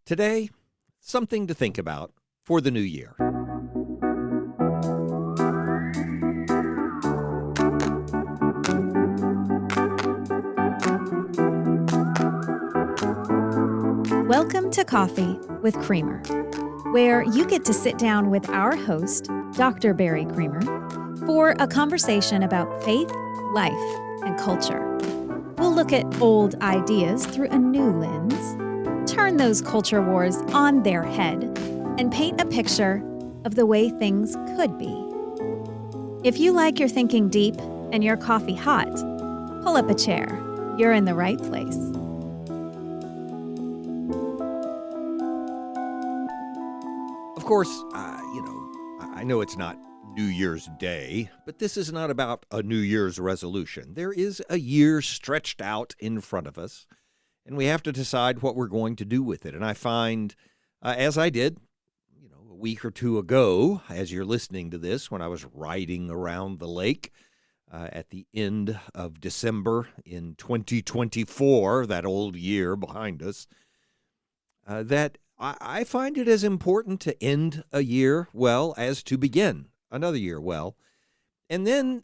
Today, something to think about for the new year. Welcome to Coffee with Creamer, where you get to sit down with our host, Dr. Barry Creamer, for a conversation about faith, life, and culture. We'll look at old ideas through a new lens, turn those culture wars on their head, and paint a picture of the way things could be. If you like your thinking deep and your coffee hot, pull up a chair. You're in the right place. Of course, I know it's not New Year's Day, but this is not about a New Year's resolution. There is a year stretched out in front of us, and we have to decide what we're going to do with it. And I find, as I did, a week or two ago, as you're listening to this, when I was riding around the lake at the end of December in 2024, that old year behind us, that I find it as important to end a year well as to begin another year well. And then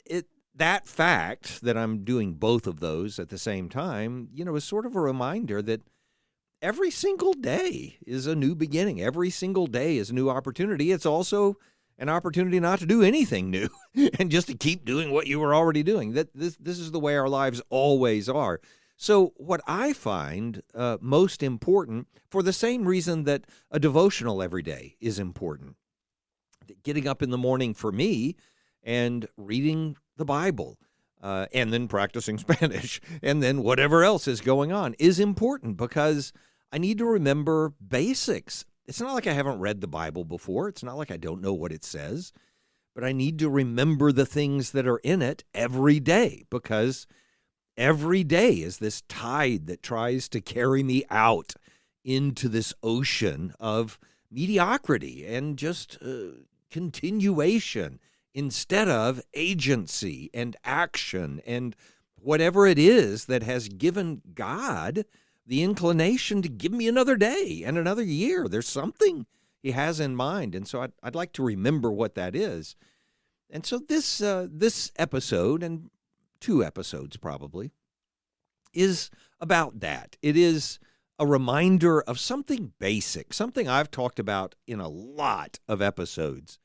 that fact that I'm doing both of those at the same time, is sort of a reminder that every single day is a new beginning. Every single day is a new opportunity. It's also an opportunity not to do anything new and just to keep doing what you were already doing. This is the way our lives always are. So what I find most important, for the same reason that a devotional every day is important, getting up in the morning for me and reading the Bible and then practicing Spanish and then whatever else is going on is important because I need to remember basics. It's not like I haven't read the Bible before. It's not like I don't know what it says, but I need to remember the things that are in it every day because every day is this tide that tries to carry me out into this ocean of mediocrity and just continuation instead of agency and action and whatever it is that has given God the inclination to give me another day and another year. There's something he has in mind, and so I'd like to remember what that is. And so this episode, and 2 episodes probably, is about that. It is a reminder of something basic, something I've talked about in a lot of episodes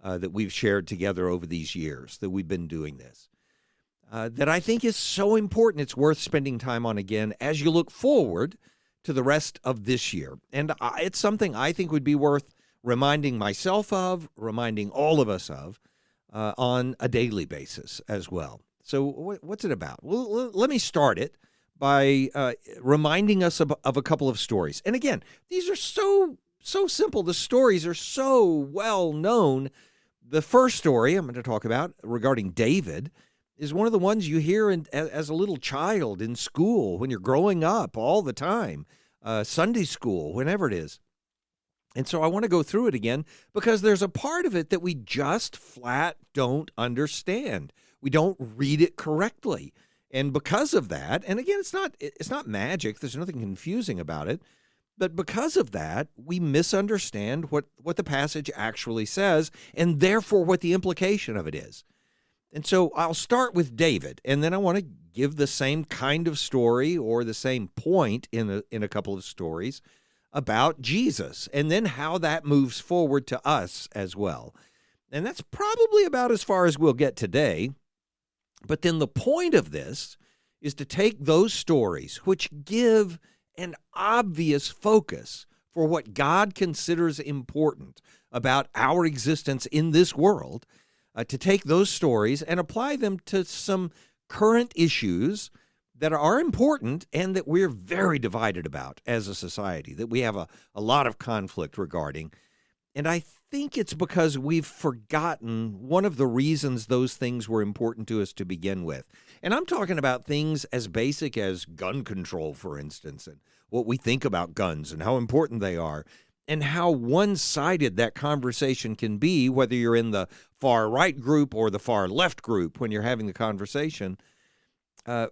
that we've shared together over these years that we've been doing this, that I think is so important. It's worth spending time on again as you look forward to the rest of this year. And it's something I think would be worth reminding myself of, reminding all of us of on a daily basis as well. So what's it about? Well, let me start it by reminding us of a couple of stories. And again, these are so simple. The stories are so well known. The first story I'm going to talk about regarding David is one of the ones you hear as a little child in school when you're growing up all the time, Sunday school, whenever it is. And so I want to go through it again because there's a part of it that we just flat don't understand. We don't read it correctly. And because of that, and again, it's not magic. There's nothing confusing about it. But because of that, we misunderstand what the passage actually says, and therefore what the implication of it is. And so I'll start with David, and then I want to give the same kind of story or the same point in a couple of stories about Jesus, and then how that moves forward to us as well. And that's probably about as far as we'll get today. But then the point of this is to take those stories, which give an obvious focus for what God considers important about our existence in this world, to take those stories and apply them to some current issues that are important and that we're very divided about as a society, that we have a lot of conflict regarding. And I think it's because we've forgotten one of the reasons those things were important to us to begin with. And I'm talking about things as basic as gun control, for instance, and what we think about guns and how important they are, and how one-sided that conversation can be, whether you're in the far right group or the far left group when you're having the conversation,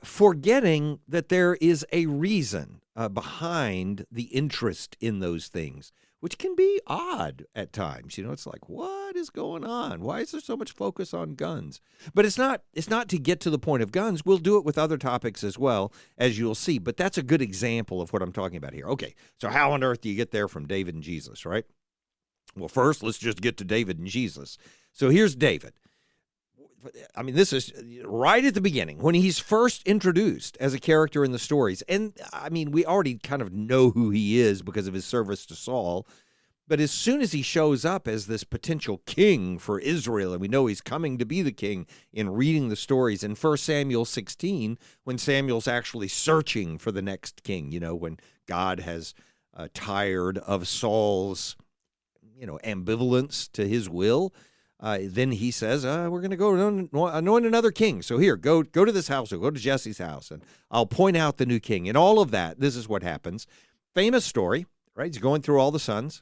forgetting that there is a reason behind the interest in those things, which can be odd at times. It's like, what is going on? Why is there so much focus on guns? But it's not to get to the point of guns. We'll do it with other topics as well, as you'll see. But that's a good example of what I'm talking about here. Okay, so how on earth do you get there from David and Jesus, right? Well, first, let's just get to David and Jesus. So here's David. I mean, this is right at the beginning when he's first introduced as a character in the stories. And I mean, we already kind of know who he is because of his service to Saul. But as soon as he shows up as this potential king for Israel, and we know he's coming to be the king in reading the stories in 1 Samuel 16, when Samuel's actually searching for the next king, when God has tired of Saul's, ambivalence to his will. Then he says, we're going to go anoint another king. So here, go to this house, or go to Jesse's house, and I'll point out the new king. And all of that, this is what happens. Famous story, right? He's going through all the sons.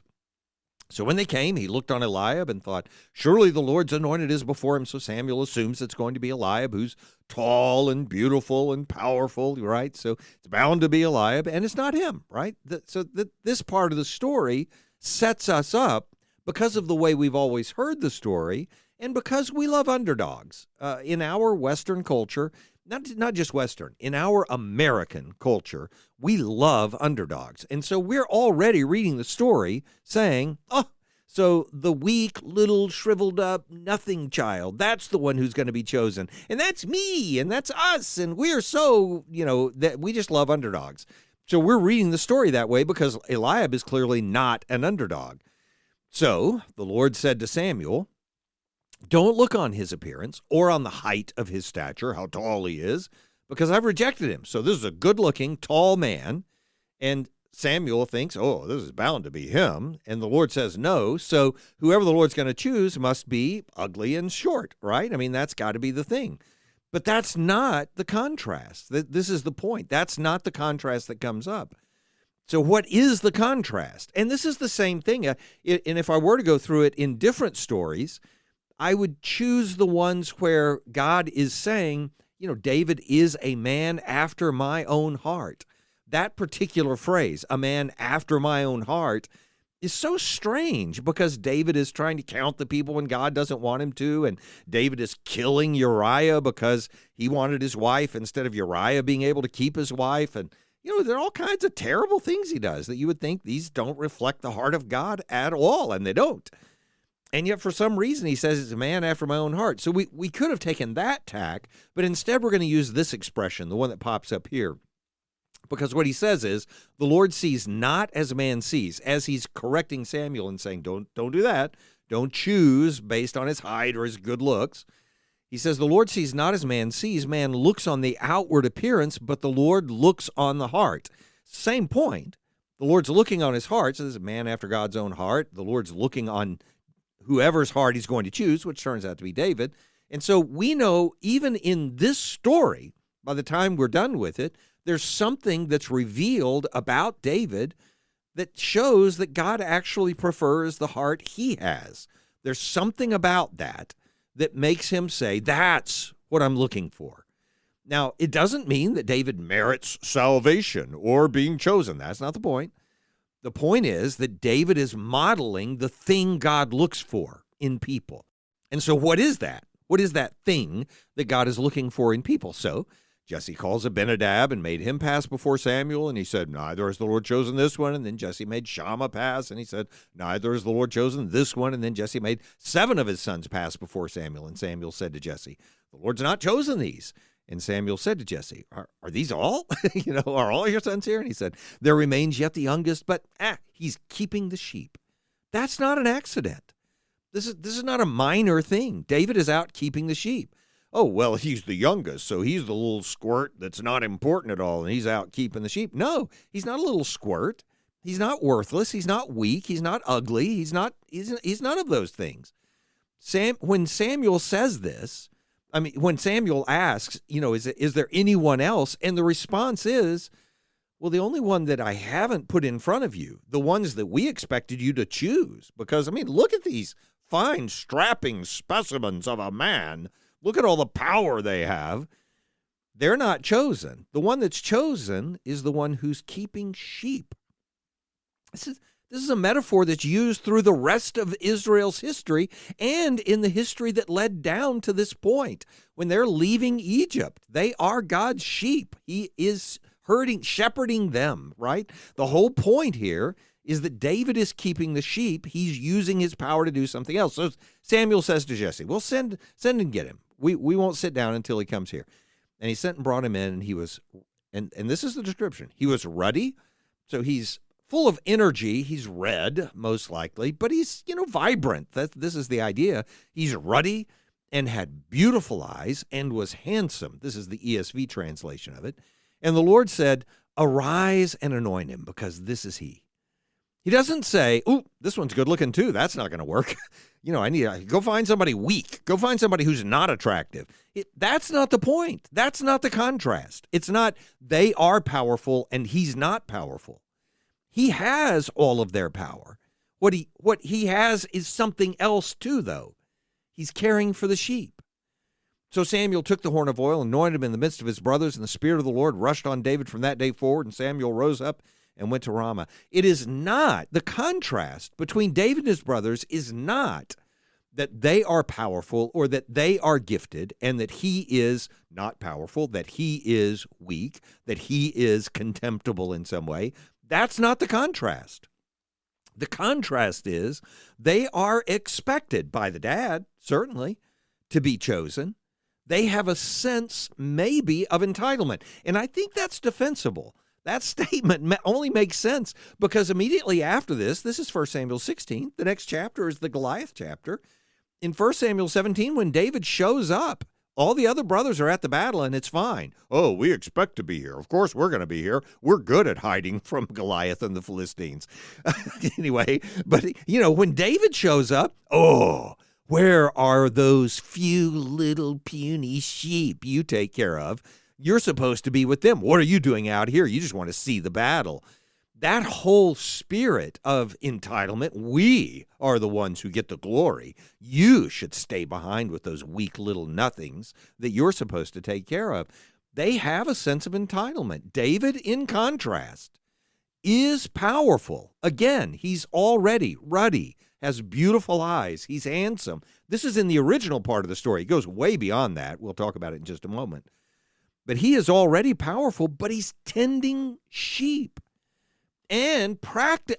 So when they came, he looked on Eliab and thought, surely the Lord's anointed is before him. So Samuel assumes it's going to be Eliab, who's tall and beautiful and powerful, right? So it's bound to be Eliab, and it's not him, right? This part of the story sets us up because of the way we've always heard the story, and because we love underdogs. In our Western culture, not just Western, in our American culture, we love underdogs. And so we're already reading the story saying, so the weak, little, shriveled up, nothing child, that's the one who's going to be chosen. And that's me, and that's us, and we're so, that we just love underdogs. So we're reading the story that way because Eliab is clearly not an underdog. So the Lord said to Samuel, don't look on his appearance or on the height of his stature, how tall he is, because I've rejected him. So this is a good-looking, tall man, and Samuel thinks, this is bound to be him, and the Lord says no, so whoever the Lord's going to choose must be ugly and short, right? I mean, that's got to be the thing. But that's not the contrast. This is the point. That's not the contrast that comes up. So what is the contrast? And this is the same thing. And if I were to go through it in different stories, I would choose the ones where God is saying, David is a man after my own heart. That particular phrase, a man after my own heart, is so strange because David is trying to count the people when God doesn't want him to, and David is killing Uriah because he wanted his wife instead of Uriah being able to keep his wife. And there are all kinds of terrible things he does that you would think these don't reflect the heart of God at all, and they don't. And yet for some reason he says it's a man after my own heart. So we could have taken that tack, but instead we're going to use this expression, the one that pops up here. Because what he says is, the Lord sees not as man sees, as he's correcting Samuel and saying, don't do that. Don't choose based on his height or his good looks. He says, the Lord sees not as man sees. Man looks on the outward appearance, but the Lord looks on the heart. Same point. The Lord's looking on his heart. So this is a man after God's own heart. The Lord's looking on whoever's heart he's going to choose, which turns out to be David. And so we know even in this story, by the time we're done with it, there's something that's revealed about David that shows that God actually prefers the heart he has. There's something about that makes him say, that's what I'm looking for. Now, it doesn't mean that David merits salvation or being chosen. That's not the point. The point is that David is modeling the thing God looks for in people. And so what is that? What is that thing that God is looking for in people? So Jesse calls Abinadab and made him pass before Samuel, and he said, neither has the Lord chosen this one. And then Jesse made Shammah pass, and he said, neither has the Lord chosen this one. And then Jesse made 7 of his sons pass before Samuel, and Samuel said to Jesse, the Lord's not chosen these. And Samuel said to Jesse, are these all? Are all your sons here? And he said, there remains yet the youngest, but he's keeping the sheep. That's not an accident. This is not a minor thing. David is out keeping the sheep. Oh, well, he's the youngest, so he's the little squirt that's not important at all, and he's out keeping the sheep. No, he's not a little squirt. He's not worthless. He's not weak. He's not ugly. He's none of those things. When Samuel says this, when Samuel asks, is there anyone else? And the response is, well, the only one that I haven't put in front of you, the ones that we expected you to choose, because, look at these fine, strapping specimens of a man. Look at all the power they have. They're not chosen. The one that's chosen is the one who's keeping sheep. This is a metaphor that's used through the rest of Israel's history and in the history that led down to this point. When they're leaving Egypt, they are God's sheep. He is shepherding them, right? The whole point here is that David is keeping the sheep. He's using his power to do something else. So Samuel says to Jesse, well, send and get him. We won't sit down until he comes here. And he sent and brought him in, and he was, and this is the description. He was ruddy, so he's full of energy. He's red, most likely, but he's, vibrant. This is the idea. He's ruddy and had beautiful eyes and was handsome. This is the ESV translation of it. And the Lord said, arise and anoint him, because this is he. He doesn't say, ooh, this one's good looking too. That's not going to work. I need to go find somebody weak. Go find somebody who's not attractive. That's not the point. That's not the contrast. It's not they are powerful and he's not powerful. He has all of their power. What he has is something else too, though. He's caring for the sheep. So Samuel took the horn of oil and anointed him in the midst of his brothers, and the Spirit of the Lord rushed on David from that day forward, and Samuel rose up and went to Ramah. It is not, the contrast between David and his brothers is not that they are powerful or that they are gifted and that he is not powerful, that he is weak, that he is contemptible in some way. That's not the contrast. The contrast is they are expected by the dad, certainly, to be chosen. They have a sense maybe of entitlement. And I think that's defensible. That statement only makes sense because immediately after this is 1 Samuel 16. The next chapter is the Goliath chapter. In 1 Samuel 17, when David shows up, all the other brothers are at the battle and it's fine. Oh, we expect to be here. Of course we're going to be here. We're good at hiding from Goliath and the Philistines. Anyway, but when David shows up, where are those few little puny sheep you take care of? You're supposed to be with them. What are you doing out here? You just want to see the battle. That whole spirit of entitlement, we are the ones who get the glory. You should stay behind with those weak little nothings that you're supposed to take care of. They have a sense of entitlement. David, in contrast, is powerful. Again, he's already ruddy, has beautiful eyes. He's handsome. This is in the original part of the story. It goes way beyond that. We'll talk about it in just a moment. But he is already powerful, but he's tending sheep and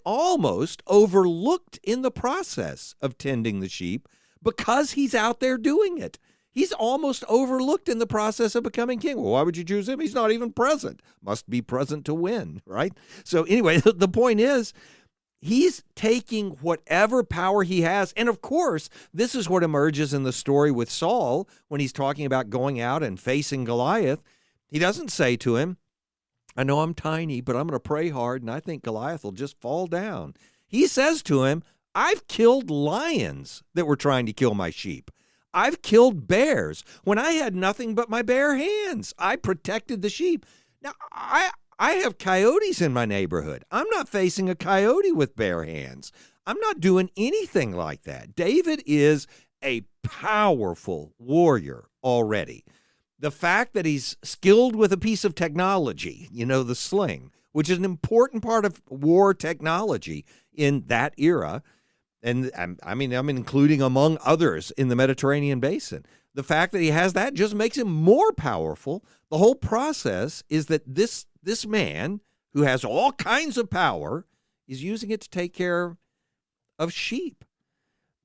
almost overlooked in the process of tending the sheep because he's out there doing it. He's almost overlooked in the process of becoming king. Well, why would you choose him? He's not even present. Must be present to win, right? So anyway, the point is, he's taking whatever power he has. And of course, this is what emerges in the story with Saul when he's talking about going out and facing Goliath. He doesn't say to him, I know I'm tiny, but I'm going to pray hard, and I think Goliath will just fall down. He says to him, I've killed lions that were trying to kill my sheep. I've killed bears when I had nothing but my bare hands. I protected the sheep. Now, I have coyotes in my neighborhood. I'm not facing a coyote with bare hands. I'm not doing anything like that. David is a powerful warrior already. The fact that he's skilled with a piece of technology, the sling, which is an important part of war technology in that era, and I'm including among others in the Mediterranean basin. The fact that he has that just makes him more powerful. The whole process is that this man who has all kinds of power is using it to take care of sheep.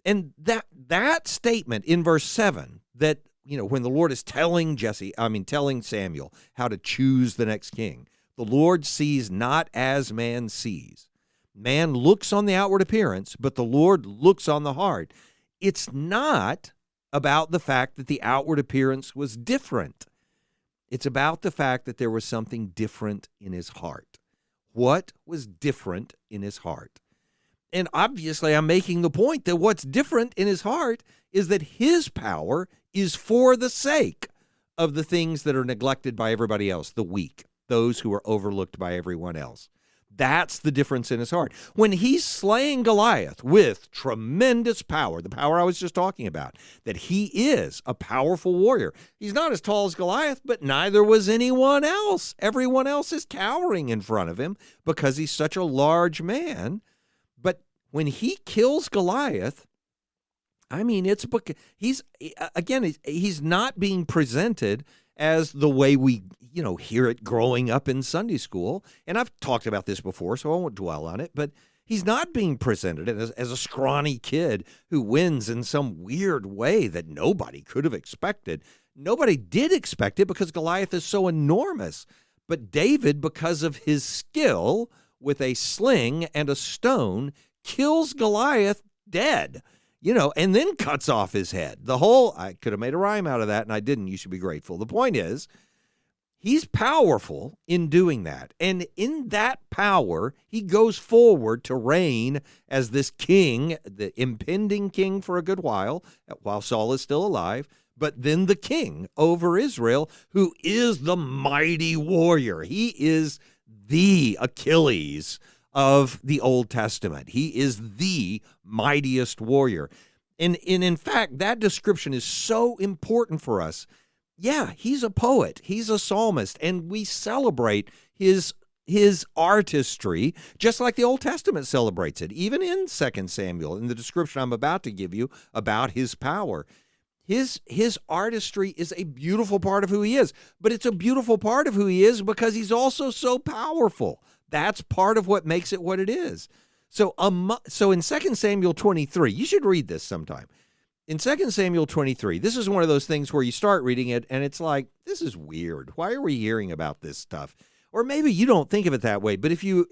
And that statement in verse 7 that when the Lord is telling Samuel how to choose the next king, the Lord sees not as man sees. Man looks on the outward appearance, but the Lord looks on the heart. It's not about the fact that the outward appearance was different. It's about the fact that there was something different in his heart. What was different in his heart? And obviously, I'm making the point that what's different in his heart is that his power is for the sake of the things that are neglected by everybody else, the weak, those who are overlooked by everyone else. That's the difference in his heart. When he's slaying Goliath with tremendous power, the power I was just talking about, that he is a powerful warrior. He's not as tall as Goliath, but neither was anyone else. Everyone else is cowering in front of him because he's such a large man. But when he kills Goliath, I mean, he's not being presented as the way we, hear it growing up in Sunday school. And I've talked about this before, so I won't dwell on it, but he's not being presented as a scrawny kid who wins in some weird way that nobody could have expected. Nobody did expect it because Goliath is so enormous. But David, because of his skill with a sling and a stone, kills Goliath dead. And then cuts off his head. I could have made a rhyme out of that, and I didn't. You should be grateful. The point is, he's powerful in doing that. And in that power, he goes forward to reign as this king, the impending king for a good while Saul is still alive, but then the king over Israel, who is the mighty warrior. He is the Achilles of the Old Testament. He is the mightiest warrior. And in fact, that description is so important for us. Yeah, he's a poet. He's a psalmist. And we celebrate his artistry just like the Old Testament celebrates it. Even in 2 Samuel, in the description I'm about to give you about his power. His artistry is a beautiful part of who he is. But it's a beautiful part of who he is because he's also so powerful. That's part of what makes it what it is. So in 2 Samuel 23, you should read this sometime. In 2 Samuel 23, this is one of those things where you start reading it and it's like, this is weird. Why are we hearing about this stuff? Or maybe you don't think of it that way, but if you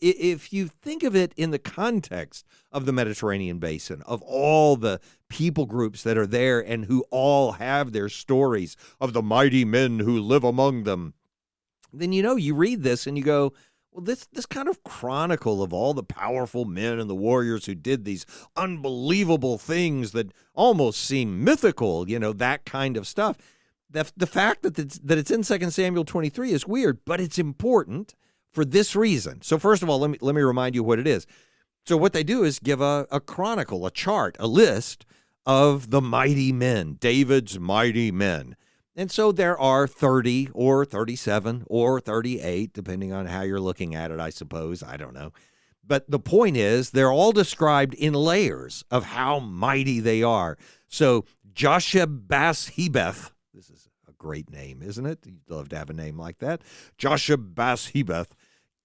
think of it in the context of the Mediterranean basin, of all the people groups that are there and who all have their stories of the mighty men who live among them, then you read this and you go, well, this kind of chronicle of all the powerful men and the warriors who did these unbelievable things that almost seem mythical, that kind of stuff. The fact that it's in 2 Samuel 23 is weird, but it's important for this reason. So first of all, let me remind you what it is. So what they do is give a chronicle, a chart, a list of the mighty men, David's mighty men. And so there are 30 or 37 or 38, depending on how you're looking at it, I suppose. I don't know. But the point is, they're all described in layers of how mighty they are. So Josheb-Bas-Hebeth, this is a great name, isn't it? You'd love to have a name like that. Josheb-Bas-Hebeth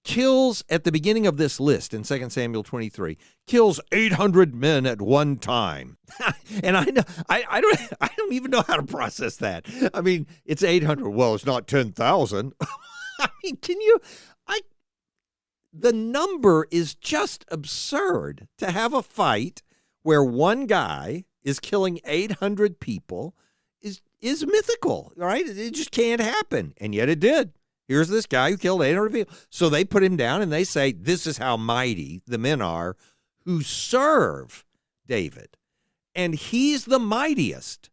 kills, at the beginning of this list in 2 Samuel 23, kills 800 men at one time. And I don't even know how to process that. I mean, it's 800. Well, it's not 10,000. I mean, the number is just absurd to have a fight where one guy is killing 800 people is mythical, right? It just can't happen. And yet it did. Here's this guy who killed 800 people. So they put him down and they say, this is how mighty the men are who serve David. And he's the mightiest.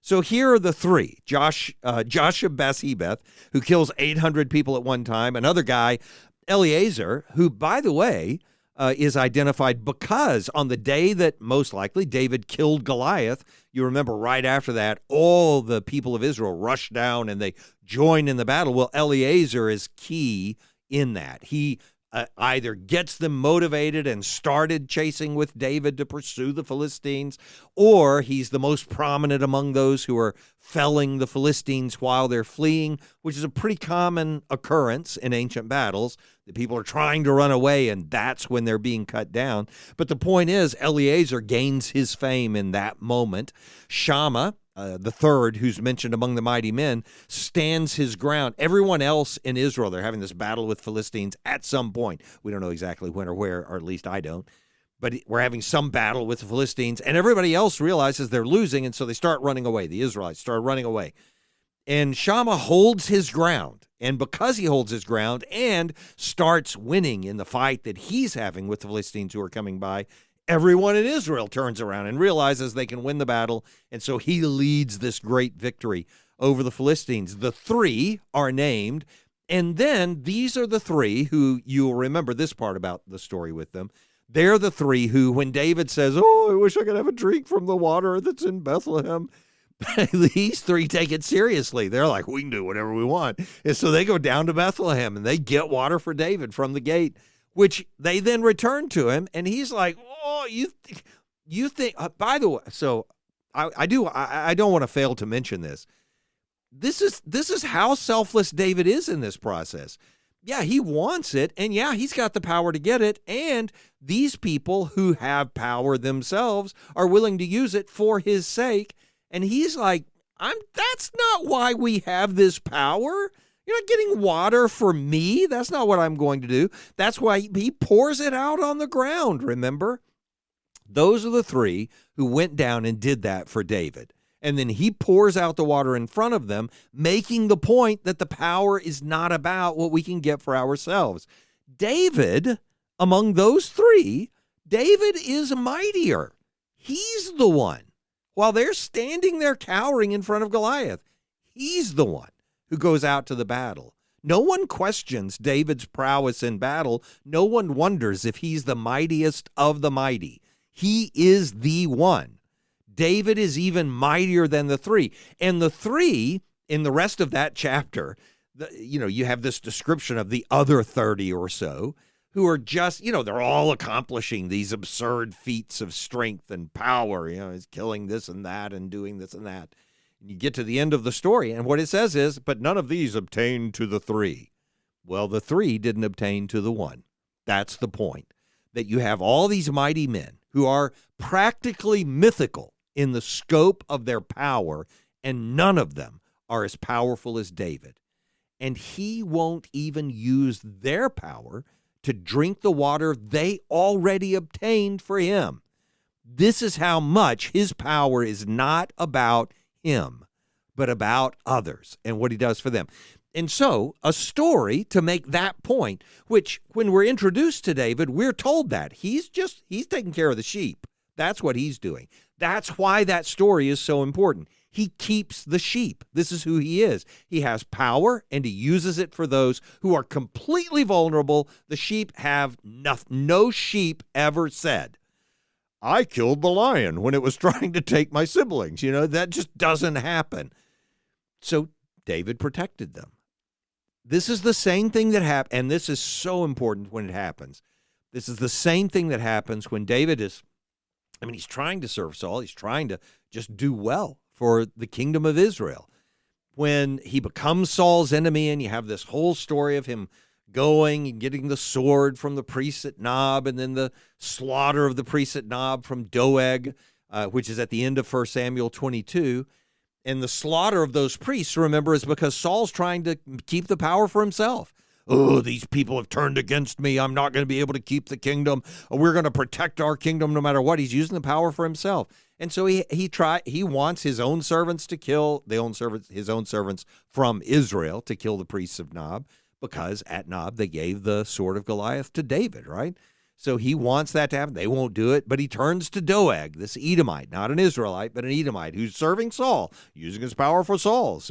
So here are the three. Josheb-Bas-Hebeth, who kills 800 people at one time. Another guy, Eleazar, who, by the way, is identified because on the day that most likely David killed Goliath, you remember right after that, all the people of Israel rushed down and they joined in the battle. Well, Eleazar is key in that. He either gets them motivated and started chasing with David to pursue the Philistines, or he's the most prominent among those who are felling the Philistines while they're fleeing, which is a pretty common occurrence in ancient battles. The people are trying to run away, and that's when they're being cut down. But the point is, Eleazar gains his fame in that moment. Shammah, the third, who's mentioned among the mighty men, stands his ground. Everyone else in Israel, they're having this battle with Philistines at some point. We don't know exactly when or where, or at least I don't. But we're having some battle with the Philistines, and everybody else realizes they're losing, and so they start running away. The Israelites start running away. And Shammah holds his ground. And because he holds his ground and starts winning in the fight that he's having with the Philistines who are coming by, everyone in Israel turns around and realizes they can win the battle. And so he leads this great victory over the Philistines. The three are named, And then these are the three who, you'll remember this part about the story with them. They're the three who, when David says, oh, I wish I could have a drink from the water that's in Bethlehem, these three take it seriously. They're like, we can do whatever we want. And so they go down to Bethlehem and they get water for David from the gate, which they then return to him. And he's like, oh, you think, by the way, so I don't want to fail to mention this. This is how selfless David is in this process. Yeah, he wants it, and yeah, he's got the power to get it, and these people who have power themselves are willing to use it for his sake, and he's like, that's not why we have this power. You're not getting water for me. That's not what I'm going to do. That's why he pours it out on the ground, remember? Those are the three who went down and did that for David. And then he pours out the water in front of them, making the point that the power is not about what we can get for ourselves. David, among those three, David is mightier. He's the one. While they're standing there cowering in front of Goliath, he's the one who goes out to the battle. No one questions David's prowess in battle. No one wonders if he's the mightiest of the mighty. He is the one. David is even mightier than the three. And the three, in the rest of that chapter, you have this description of the other 30 or so who are just, they're all accomplishing these absurd feats of strength and power. He's killing this and that and doing this and that. And you get to the end of the story, and what it says is, but none of these obtained to the three. Well, the three didn't obtain to the one. That's the point, that you have all these mighty men who are practically mythical in the scope of their power, and none of them are as powerful as David. And he won't even use their power to drink the water they already obtained for him. This is how much his power is not about him, but about others and what he does for them. And so a story to make that point, which when we're introduced to David, we're told that he's taking care of the sheep. That's what he's doing. That's why that story is so important. He keeps the sheep. This is who he is. He has power, and he uses it for those who are completely vulnerable. The sheep have nothing. No sheep ever said, I killed the lion when it was trying to take my siblings. That just doesn't happen. So David protected them. This is the same thing that happened, and this is so important when it happens. This is the same thing that happens when David he's trying to serve Saul. He's trying to just do well for the kingdom of Israel. When he becomes Saul's enemy, and you have this whole story of him going and getting the sword from the priest at Nob, and then the slaughter of the priest at Nob from Doeg, which is at the end of 1 Samuel 22. And the slaughter of those priests, remember, is because Saul's trying to keep the power for himself. Oh, these people have turned against me. I'm not going to be able to keep the kingdom. We're going to protect our kingdom no matter what. He's using the power for himself. And so he wants his own servants to kill his own servants from Israel to kill the priests of Nob, because at Nob they gave the sword of Goliath to David, right? So he wants that to happen. They won't do it, but he turns to Doeg, this Edomite, not an Israelite, but an Edomite who's serving Saul, using his power for Saul.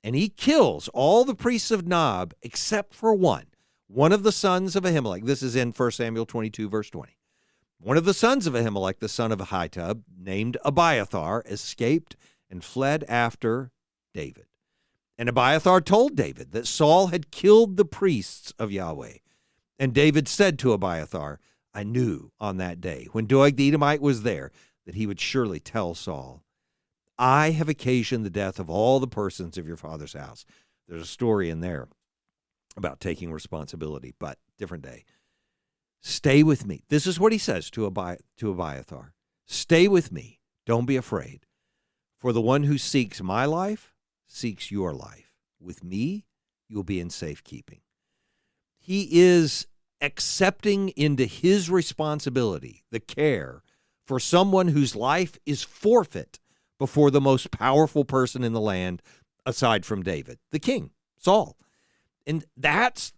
And he kills all the priests of Nob except for one of the sons of Ahimelech. This is in 1 Samuel 22, verse 20. One of the sons of Ahimelech, the son of Ahitub, named Abiathar, escaped and fled after David. And Abiathar told David that Saul had killed the priests of Yahweh. And David said to Abiathar, I knew on that day, when Doeg the Edomite was there, that he would surely tell Saul, I have occasioned the death of all the persons of your father's house. There's a story in there about taking responsibility, but different day. Stay with me. This is what he says to Abiathar. Stay with me. Don't be afraid. For the one who seeks my life seeks your life. With me, you'll be in safekeeping. He is accepting into his responsibility the care for someone whose life is forfeit before the most powerful person in the land, aside from David, the king, Saul. And that's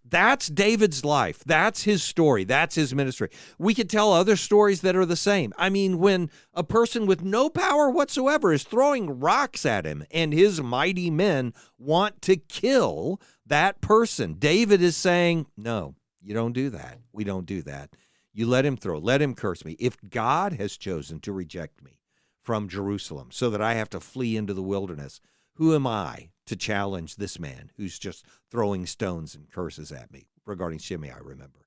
David's life. That's his story. That's his ministry. We could tell other stories that are the same. I mean, when a person with no power whatsoever is throwing rocks at him and his mighty men want to kill that person, David is saying, no, you don't do that. We don't do that. You let him throw, let him curse me. If God has chosen to reject me from Jerusalem so that I have to flee into the wilderness, who am I to challenge this man who's just throwing stones and curses at me? Regarding Shimei, I remember.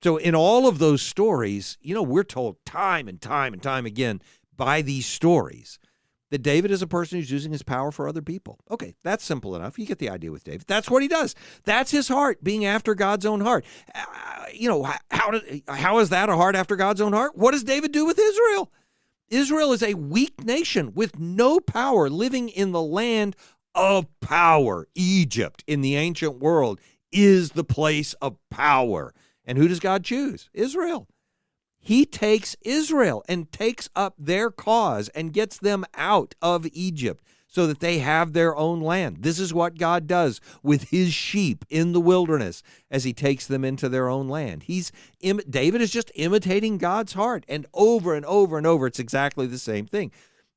So in all of those stories, we're told time and time and time again by these stories that David is a person who's using his power for other people. Okay, that's simple enough. You get the idea with David. That's what he does. That's his heart, being after God's own heart. How is that a heart after God's own heart? What does David do with Israel? Israel is a weak nation with no power, living in the land of power. Egypt in the ancient world is the place of power. And who does God choose? Israel. He takes Israel and takes up their cause and gets them out of Egypt so that they have their own land. This is what God does with his sheep in the wilderness as he takes them into their own land. David is just imitating God's heart, and over and over, it's exactly the same thing.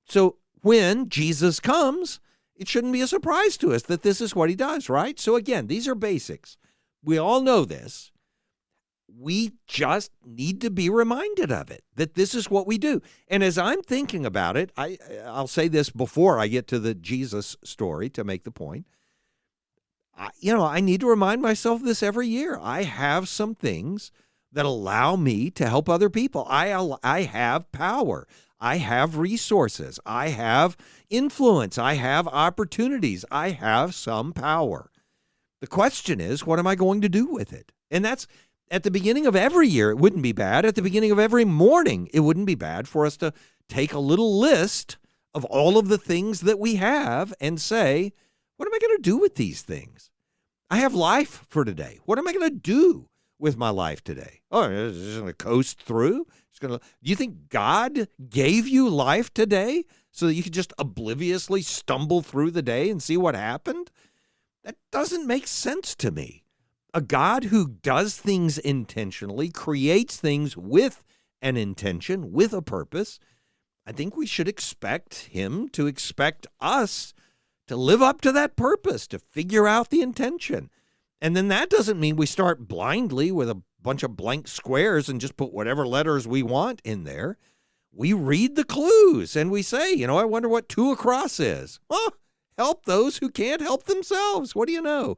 So when Jesus comes, it shouldn't be a surprise to us that this is what he does, right? So again, these are basics. We all know this. We just need to be reminded of it, that this is what we do. And as I'm thinking about it, I'll say this before I get to the Jesus story to make the point. I need to remind myself of this every year. I have some things that allow me to help other people. I have power. I have resources. I have influence. I have opportunities. I have some power. The question is, what am I going to do with it? And that's at the beginning of every year. It wouldn't be bad. At the beginning of every morning, it wouldn't be bad for us to take a little list of all of the things that we have and say, what am I going to do with these things? I have life for today. What am I going to do with my life today? Oh, it's just going to coast through? Do you think God gave you life today so that you could just obliviously stumble through the day and see what happened? That doesn't make sense to me. A God who does things intentionally, creates things with an intention, with a purpose, I think we should expect him to expect us to live up to that purpose, to figure out the intention. And then that doesn't mean we start blindly with a bunch of blank squares and just put whatever letters we want in there. We read the clues and we say, I wonder what 2 across is. Well, help those who can't help themselves. What do you know?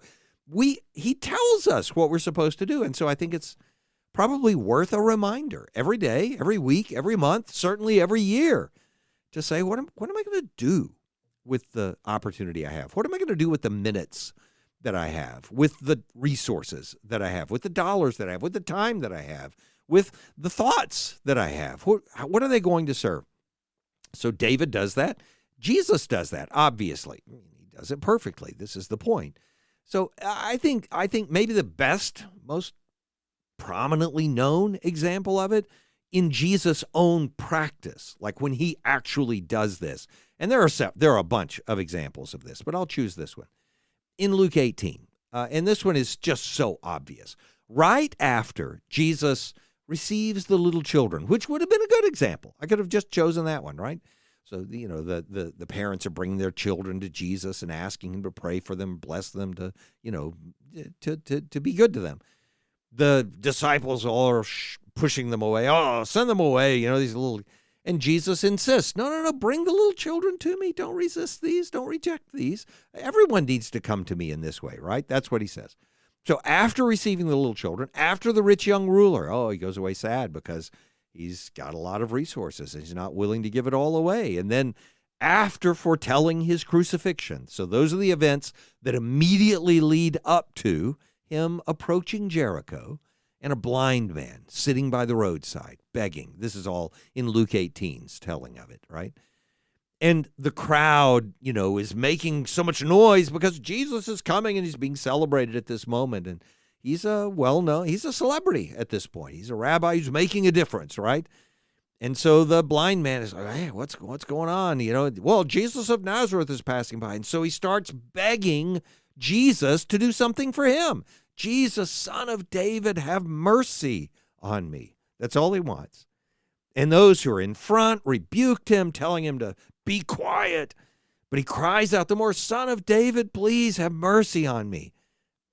He tells us what we're supposed to do. And so I think it's probably worth a reminder every day, every week, every month, certainly every year, to say, what am I going to do with the opportunity I have? What am I going to do with the minutes that I have, with the resources that I have, with the dollars that I have, with the time that I have, with the thoughts that I have? What are they going to serve? So David does that. Jesus does that, obviously. He does it perfectly. This is the point. So I think maybe the best, most prominently known example of it in Jesus' own practice, like when he actually does this. And there are a bunch of examples of this, but I'll choose this one. In Luke 18, and this one is just so obvious. Right after Jesus receives the little children, which would have been a good example. I could have just chosen that one, right? So, the parents are bringing their children to Jesus and asking him to pray for them, bless them, to be good to them. The disciples all are pushing them away. Oh, send them away. These little, and Jesus insists, no, bring the little children to me. Don't resist these. Don't reject these. Everyone needs to come to me in this way, right? That's what he says. So after receiving the little children, after the rich young ruler, he goes away sad because he's got a lot of resources and he's not willing to give it all away. And then after foretelling his crucifixion, so those are the events that immediately lead up to him approaching Jericho and a blind man sitting by the roadside begging. This is all in Luke 18's telling of it, right? And the crowd, is making so much noise because Jesus is coming and he's being celebrated at this moment. And he's he's a celebrity at this point. He's a rabbi who's making a difference, right? And so the blind man is like, hey, what's going on? Well, Jesus of Nazareth is passing by. And so he starts begging Jesus to do something for him. Jesus, Son of David, have mercy on me. That's all he wants. And those who are in front rebuked him, telling him to be quiet. But he cries out the more, Son of David, please have mercy on me.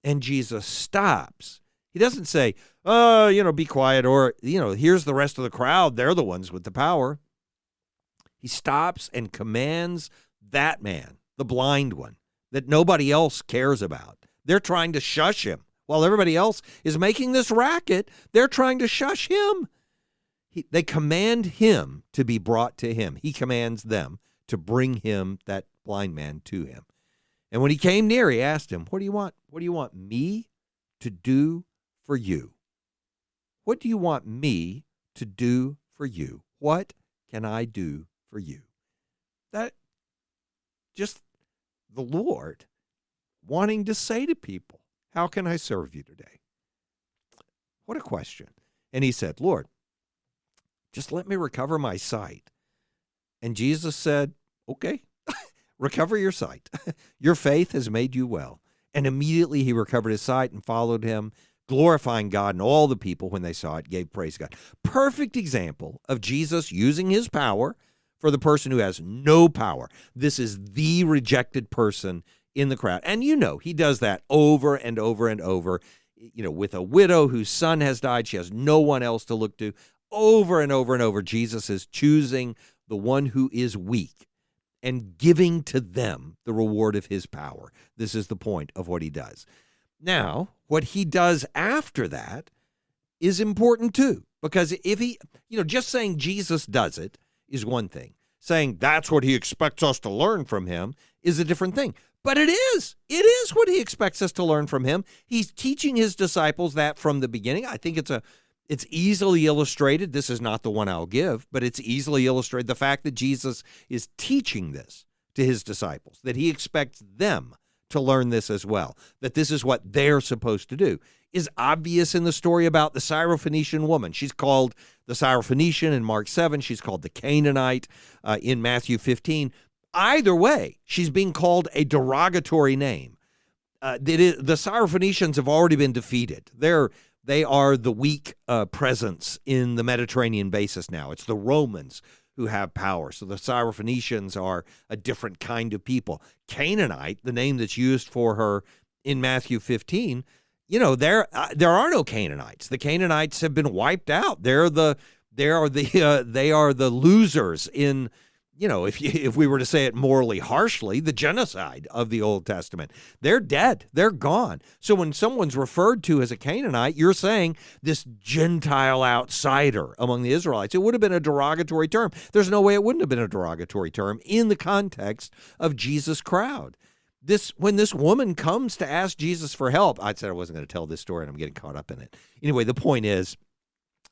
And Jesus stops. He doesn't say, be quiet, or, here's the rest of the crowd. They're the ones with the power. He stops and commands that man, the blind one, that nobody else cares about. They're trying to shush him. While everybody else is making this racket, they're trying to shush him. They command him to be brought to him. He commands them to bring him, that blind man, to him. And when he came near, he asked him, what do you want? What do you want me to do for you? What do you want me to do for you? What can I do for you? That just the Lord wanting to say to people, how can I serve you today? What a question. And he said, Lord, just let me recover my sight. And Jesus said, okay, recover your sight. Your faith has made you well. And immediately he recovered his sight and followed him, glorifying God, and all the people, when they saw it, gave praise to God. Perfect example of Jesus using his power for the person who has no power. This is the rejected person in the crowd. And he does that over and over and over, with a widow whose son has died. She has no one else to look to. Over and over and over, Jesus is choosing the one who is weak and giving to them the reward of his power. This is the point of what he does. Now, what he does after that is important too, because if he, just saying Jesus does it is one thing. Saying that's what he expects us to learn from him is a different thing. But it is what he expects us to learn from him. He's teaching his disciples that from the beginning. I think it's easily illustrated. This is not the one I'll give, but it's easily illustrated. The fact that Jesus is teaching this to his disciples, that he expects them to learn this as well, that this is what they're supposed to do, is obvious in the story about the Syrophoenician woman. She's called the Syrophoenician in Mark 7. She's called the Canaanite in Matthew 15. Either way, she's being called a derogatory name. The Syrophoenicians have already been defeated. They are the weak presence in the Mediterranean basin now. It's the Romans who have power. So the Syrophoenicians are a different kind of people. Canaanite, the name that's used for her in Matthew 15, there are no Canaanites. The Canaanites have been wiped out. They are the losers in, if we were to say it morally harshly, the genocide of the Old Testament. They're dead. They're gone. So when someone's referred to as a Canaanite, you're saying this Gentile outsider among the Israelites. It would have been a derogatory term. There's no way it wouldn't have been a derogatory term in the context of Jesus' crowd. When this woman comes to ask Jesus for help, I said I wasn't going to tell this story, and I'm getting caught up in it. Anyway, the point is,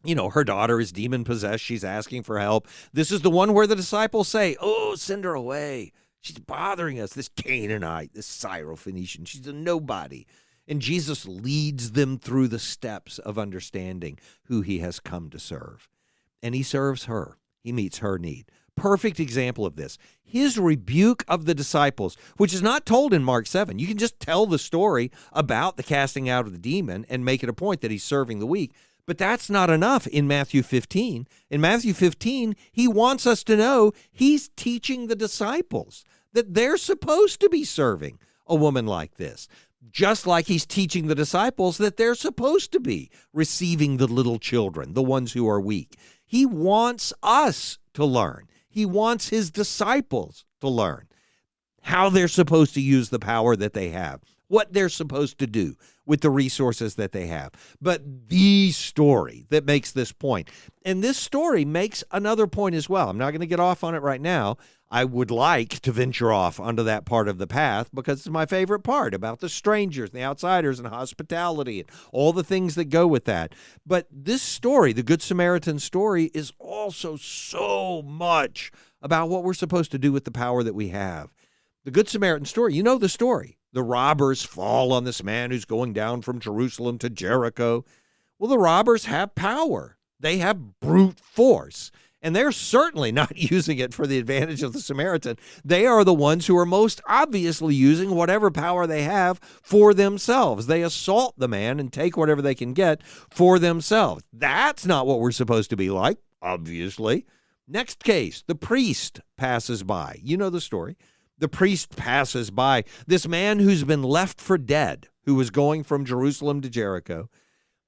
her daughter is demon-possessed. She's asking for help. This is the one where the disciples say, oh, send her away. She's bothering us, this Canaanite, this Syrophoenician. She's a nobody. And Jesus leads them through the steps of understanding who he has come to serve. And he serves her. He meets her need. Perfect example of this. His rebuke of the disciples, which is not told in Mark 7. You can just tell the story about the casting out of the demon and make it a point that he's serving the weak. But that's not enough in Matthew 15. In Matthew 15, he wants us to know he's teaching the disciples that they're supposed to be serving a woman like this, just like he's teaching the disciples that they're supposed to be receiving the little children, the ones who are weak. He wants us to learn. He wants his disciples to learn how they're supposed to use the power that they have, what they're supposed to do with the resources that they have. But the story that makes this point, and this story makes another point as well. I'm not going to get off on it right now. I would like to venture off onto that part of the path because it's my favorite part about the strangers, the outsiders, and hospitality, and all the things that go with that. But this story, the Good Samaritan story, is also so much about what we're supposed to do with the power that we have. The Good Samaritan story, you know the story. The robbers fall on this man who's going down from Jerusalem to Jericho. Well, the robbers have power. They have brute force. And they're certainly not using it for the advantage of the Samaritan. They are the ones who are most obviously using whatever power they have for themselves. They assault the man and take whatever they can get for themselves. That's not what we're supposed to be like, obviously. Next case, the priest passes by. You know the story. The priest passes by. This man who's been left for dead, who was going from Jerusalem to Jericho.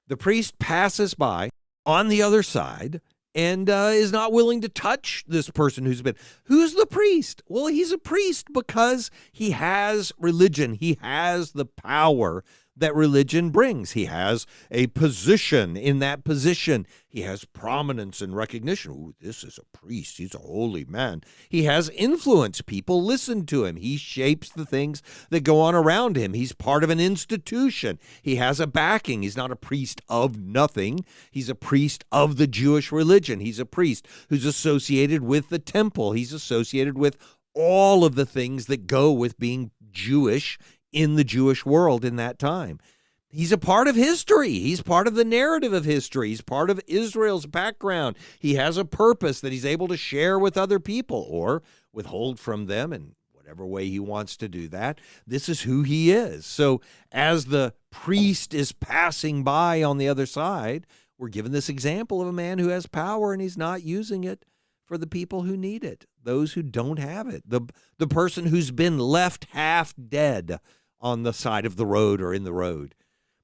The priest passes by on the other side and is not willing to touch this person who's the priest? Well, he's a priest because he has religion. He has the power that religion brings. He has a position. In that position, he has prominence and recognition. Ooh, this is a priest. He's a holy man. He has influence. People listen to him. He shapes the things that go on around him. He's part of an institution. He has a backing. He's not a priest of nothing. He's a priest of the Jewish religion. He's a priest who's associated with the temple. He's associated with all of the things that go with being Jewish in the Jewish world in that time. He's a part of history. He's part of the narrative of history. He's part of Israel's background. He has a purpose that he's able to share with other people or withhold from them in whatever way he wants to do that. This is who he is. So as the priest is passing by on the other side, we're given this example of a man who has power and he's not using it for the people who need it, those who don't have it, the person who's been left half dead on the side of the road or in the road.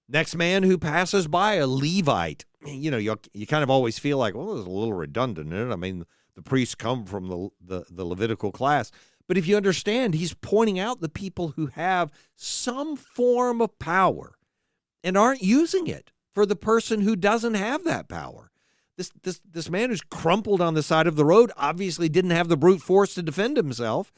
Next man who passes by, a Levite. You know, you kind of always feel like, well, there's a little redundant in it. I mean, the priests come from the Levitical class. But if you understand, he's pointing out the people who have some form of power and aren't using it for the person who doesn't have that power. This man who's crumpled on the side of the road obviously didn't have the brute force to defend himself,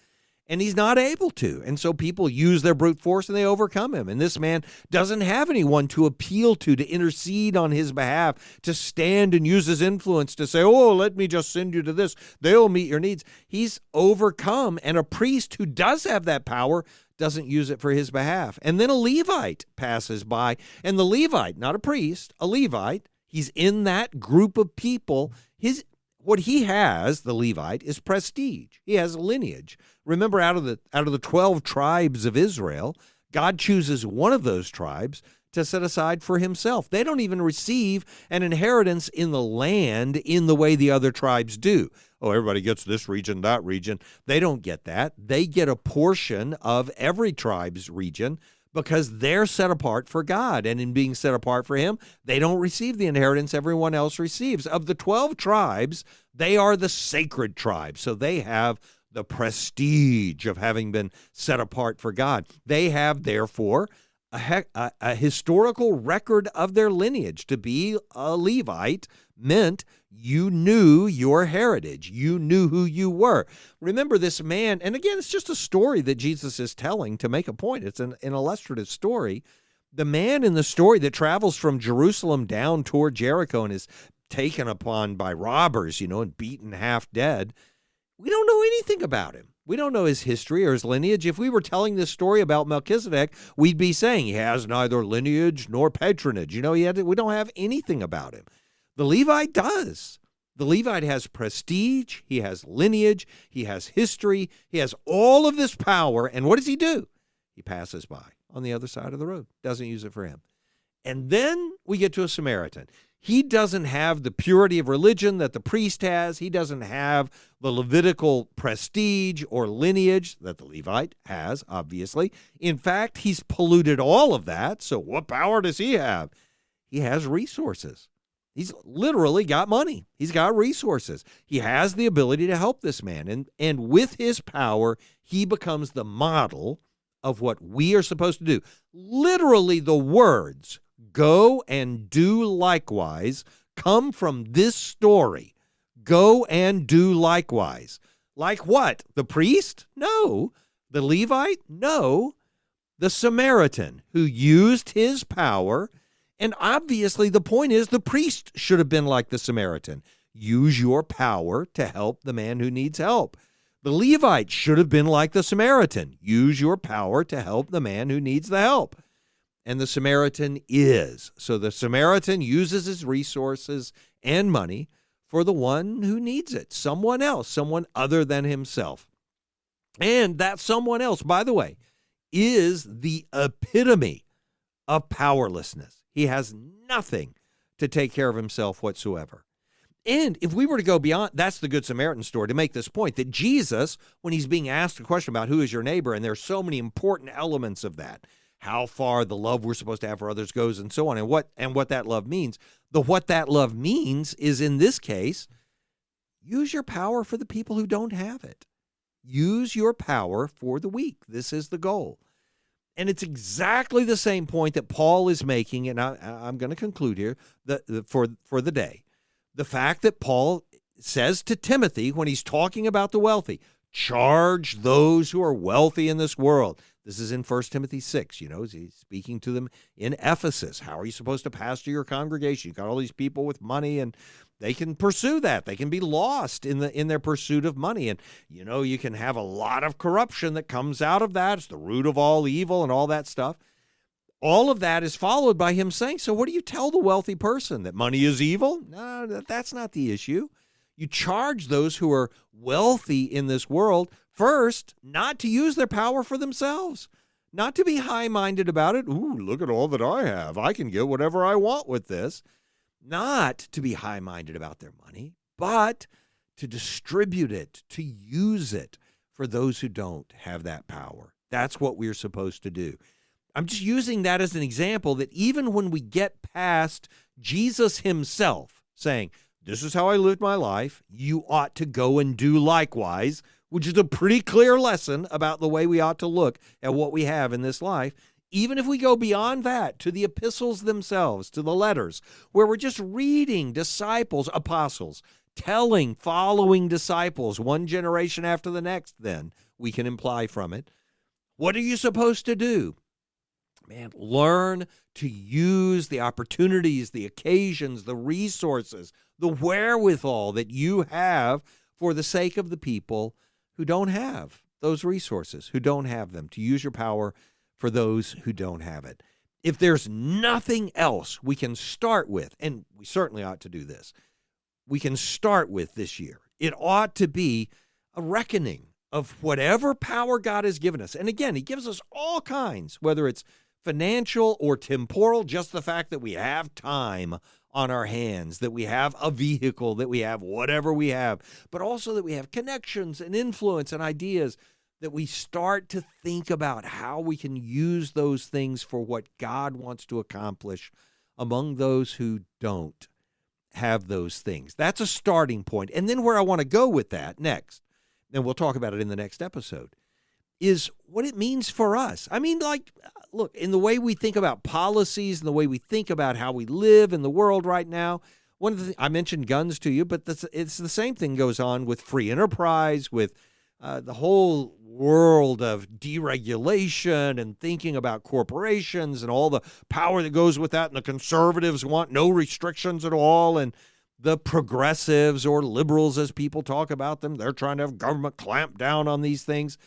and he's not able to. And so people use their brute force and they overcome him. And this man doesn't have anyone to appeal to intercede on his behalf, to stand and use his influence to say, oh, let me just send you to this. They'll meet your needs. He's overcome, and a priest who does have that power doesn't use it for his behalf. And then a Levite passes by, and the Levite, not a priest, a Levite, he's in that group of people. What he has, the Levite, is prestige. He has a lineage. Remember, out of the 12 tribes of Israel, God chooses one of those tribes to set aside for himself. They don't even receive an inheritance in the land in the way the other tribes do. Oh, everybody gets this region, that region. They don't get that. They get a portion of every tribe's region because they're set apart for God. And in being set apart for him, they don't receive the inheritance everyone else receives. Of the 12 tribes, they are the sacred tribe. So they have the prestige of having been set apart for God. They have, therefore, a historical record of their lineage. To be a Levite meant you knew your heritage. You knew who you were. Remember this man, and again, it's just a story that Jesus is telling to make a point. It's an illustrative story. The man in the story that travels from Jerusalem down toward Jericho and is taken upon by robbers, and beaten half dead, we don't know anything about him. We don't know his history or his lineage. If we were telling this story about Melchizedek, we'd be saying he has neither lineage nor patronage. We don't have anything about him. The Levite does. The Levite has prestige, he has lineage, he has history, he has all of this power, and what does he do? He passes by on the other side of the road, doesn't use it for him. And then we get to a Samaritan. He doesn't have the purity of religion that the priest has. He doesn't have the Levitical prestige or lineage that the Levite has, obviously. In fact, he's polluted all of that, so what power does he have? He has resources. He's literally got money. He's got resources. He has the ability to help this man. And with his power, he becomes the model of what we are supposed to do. Literally, the words, go and do likewise, come from this story. Go and do likewise. Like what? The priest? No. The Levite? No. The Samaritan who used his power. And obviously, the point is the priest should have been like the Samaritan. Use your power to help the man who needs help. The Levite should have been like the Samaritan. Use your power to help the man who needs the help. And the Samaritan is. So the Samaritan uses his resources and money for the one who needs it, someone else, someone other than himself. And that someone else, by the way, is the epitome of powerlessness. He has nothing to take care of himself whatsoever. And if we were to go beyond, that's the Good Samaritan story, to make this point, that Jesus, when he's being asked a question about who is your neighbor, and there's so many important elements of that, how far the love we're supposed to have for others goes and so on, and what that love means. What that love means is, in this case, use your power for the people who don't have it. Use your power for the weak. This is the goal. And it's exactly the same point that Paul is making, and I'm going to conclude here for the day. The fact that Paul says to Timothy when he's talking about the wealthy, charge those who are wealthy in this world. This is in 1 Timothy 6, he's speaking to them in Ephesus. How are you supposed to pastor your congregation? You've got all these people with money, and they can pursue that. They can be lost in their pursuit of money. And, you can have a lot of corruption that comes out of that. It's the root of all evil and all that stuff. All of that is followed by him saying, so what do you tell the wealthy person? That money is evil? No, that's not the issue. You charge those who are wealthy in this world, first, not to use their power for themselves, not to be high-minded about it. Ooh, look at all that I have. I can get whatever I want with this. Not to be high-minded about their money, but to distribute it, to use it for those who don't have that power. That's what we're supposed to do. I'm just using that as an example that even when we get past Jesus himself saying, this is how I lived my life, you ought to go and do likewise, which is a pretty clear lesson about the way we ought to look at what we have in this life. Even if we go beyond that to the epistles themselves, to the letters, where we're just reading disciples, apostles, following disciples, one generation after the next, then we can imply from it. What are you supposed to do? Man, learn to use the opportunities, the occasions, the resources, the wherewithal that you have for the sake of the people who don't have those resources, who don't have them, to use your power for those who don't have it. If there's nothing else we can start with, and we certainly ought to do this, we can start with this year. It ought to be a reckoning of whatever power God has given us. And again, he gives us all kinds, whether it's financial or temporal, just the fact that we have time on our hands, that we have a vehicle, that we have whatever we have, but also that we have connections and influence and ideas, that we start to think about how we can use those things for what God wants to accomplish among those who don't have those things. That's a starting point. And then where I want to go with that next, and we'll talk about it in the next episode, is what it means for us. I mean, look, in the way we think about policies and the way we think about how we live in the world right now, one of the I mentioned guns to you, but it's the same thing goes on with free enterprise, with the whole world of deregulation and thinking about corporations and all the power that goes with that. And the conservatives want no restrictions at all. And the progressives, or liberals as people talk about them, they're trying to have government clamp down on these things.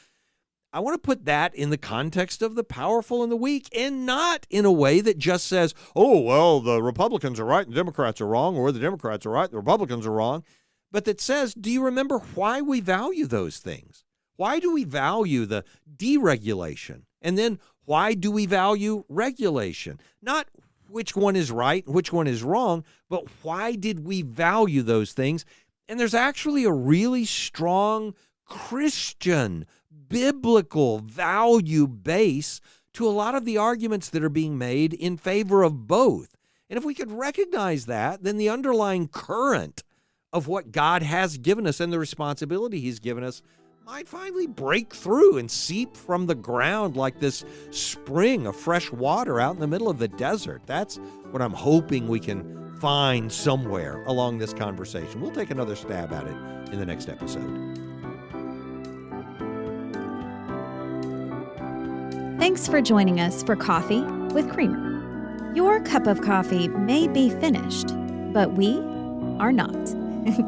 I want to put that in the context of the powerful and the weak, and not in a way that just says, oh, well, the Republicans are right and the Democrats are wrong, or the Democrats are right and the Republicans are wrong, but that says, do you remember why we value those things? Why do we value the deregulation? And then why do we value regulation? Not which one is right and which one is wrong, but why did we value those things? And there's actually a really strong Christian biblical value base to a lot of the arguments that are being made in favor of both. And if we could recognize that, then the underlying current of what God has given us and the responsibility he's given us might finally break through and seep from the ground like this spring of fresh water out in the middle of the desert. That's what I'm hoping we can find somewhere along this conversation. We'll take another stab at it in the next episode. Thanks for joining us for Coffee with Creamer. Your cup of coffee may be finished, but we are not.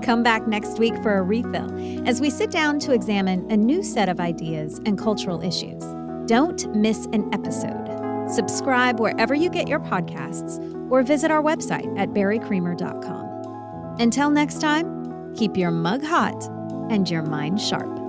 Come back next week for a refill as we sit down to examine a new set of ideas and cultural issues. Don't miss an episode. Subscribe wherever you get your podcasts or visit our website at barrycreamer.com. Until next time, keep your mug hot and your mind sharp.